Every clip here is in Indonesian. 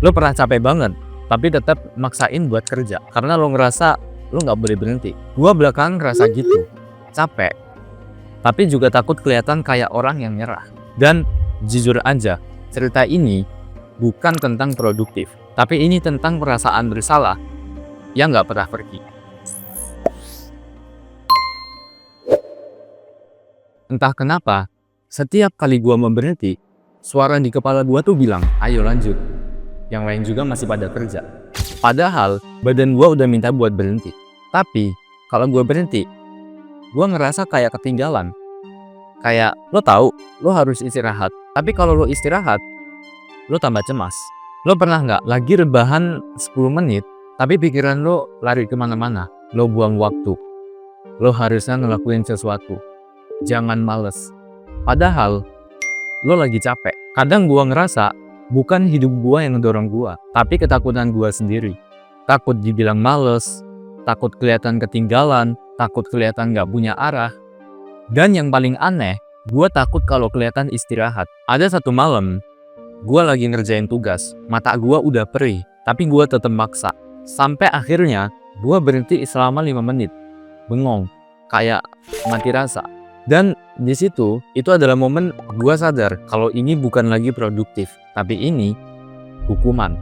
Lo pernah capek banget, tapi tetap maksain buat kerja karena lo ngerasa lo nggak boleh berhenti. Gua belakangan ngerasa gitu, capek, tapi juga takut kelihatan kayak orang yang nyerah. Dan jujur aja, cerita ini bukan tentang produktif, tapi ini tentang perasaan bersalah yang nggak pernah pergi. Entah kenapa, setiap kali gua mau berhenti, suara di kepala gua tuh bilang, ayo lanjut. Yang lain juga masih pada kerja. Padahal badan gua udah minta buat berhenti. Tapi kalau gua berhenti, gua ngerasa kayak ketinggalan. Kayak lo tahu, lo harus istirahat. Tapi kalau lo istirahat, lo tambah cemas. Lo pernah nggak lagi rebahan 10 menit, tapi pikiran lo lari kemana-mana. Lo buang waktu. Lo harusnya ngelakuin sesuatu. Jangan males. Padahal lo lagi capek. Kadang gua ngerasa bukan hidup gua yang ngedorong gua, tapi ketakutan gua sendiri. Takut dibilang males, takut kelihatan ketinggalan, takut kelihatan nggak punya arah. Dan yang paling aneh, gua takut kalau kelihatan istirahat. Ada satu malam, gua lagi ngerjain tugas, mata gua udah perih, tapi gua tetap maksa. Sampai akhirnya, gua berhenti selama 5 menit. Bengong, kayak mati rasa. Dan di situ, itu adalah momen gua sadar kalau ini bukan lagi produktif, tapi ini hukuman.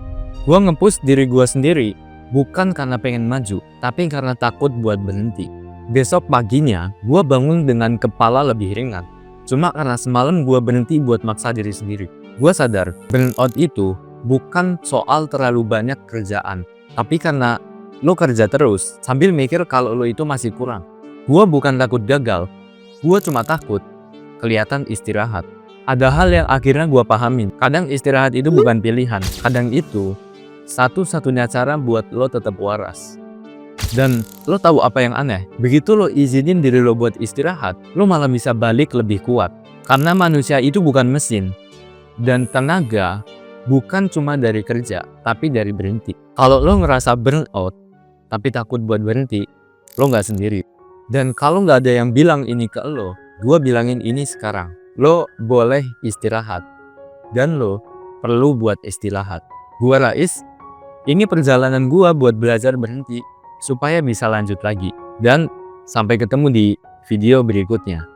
Gua nge-push diri gua sendiri, bukan karena pengen maju, tapi karena takut buat berhenti. Besok paginya, gua bangun dengan kepala lebih ringan. Cuma karena semalam gua berhenti buat maksa diri sendiri. Gua sadar, burnout itu bukan soal terlalu banyak kerjaan, tapi karena lo kerja terus sambil mikir kalau lo itu masih kurang. Gua bukan takut gagal, gua cuma takut kelihatan istirahat. Ada hal yang akhirnya gua pahamin. Kadang istirahat itu bukan pilihan. Kadang itu satu-satunya cara buat lo tetap waras. Dan lo tahu apa yang aneh? Begitu lo izinin diri lo buat istirahat, lo malah bisa balik lebih kuat. Karena manusia itu bukan mesin. Dan tenaga bukan cuma dari kerja, tapi dari berhenti. Kalau lo ngerasa burnout, tapi takut buat berhenti, lo nggak sendiri. Dan kalau nggak ada yang bilang ini ke lo, gue bilangin ini sekarang. Lo boleh istirahat. Dan lo perlu buat istirahat. Gue Rais, ini perjalanan gue buat belajar berhenti, supaya bisa lanjut lagi. Dan sampai ketemu di video berikutnya.